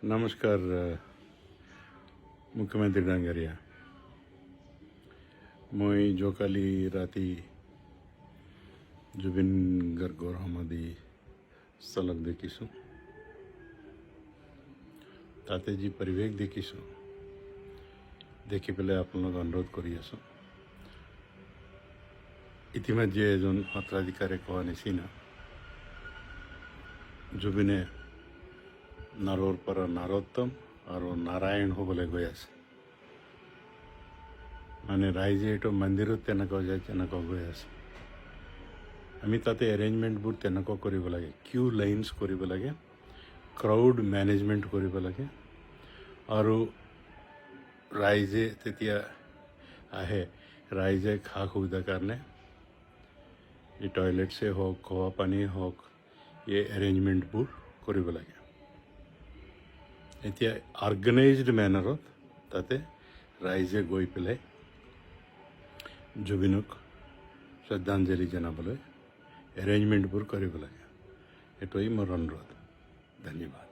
નમસ્કાર મુખ્યમંત્રી ડાંગરિયા মই যোৱাকালি ৰাতি জুবিন গাৰ্গৰ সমাধি স্থলক দেখিছোঁ। তাতে যি পৰিৱেশ দেখিছোঁ, দেখি পেলাই আপোনালোক অনুৰোধ কৰি আছোঁ। ইতিমধ্যে এজন সত্ৰাধিকাৰে কোৱা নিচিনা জুবিনে নাৰৰ পৰা নাৰোত্তম আৰু নাৰায়ণ হ'বলৈ গৈ আছে। মানে ৰাইজে এইটো মন্দিৰত তেনেকুৱা যায়, তেনেকুৱা গৈ আছে। আমি তাতে এৰেঞ্জমেণ্টবোৰ তেনেকুৱা কৰিব লাগে, কিউ লাইনছ কৰিব লাগে, ক্ৰাউড মেনেজমেণ্ট কৰিব লাগে, আৰু ৰাইজে তেতিয়া আহে, ৰাইজে খা সুবিধাৰ কাৰণে এই টয়লেটছে হওক, খোৱা পানীয়ে হওক, এই এৰেঞ্জমেণ্টবোৰ কৰিব লাগে। এতিয়া অৰ্গেনাইজড মেনাৰত তাতে ৰাইজে গৈ পেলাই জুবিনক শ্ৰদ্ধাঞ্জলি জনাবলৈ এৰেঞ্জমেণ্টবোৰ কৰিব লাগে। এইটোৱেই মোৰ অনুৰোধ। ধন্যবাদ।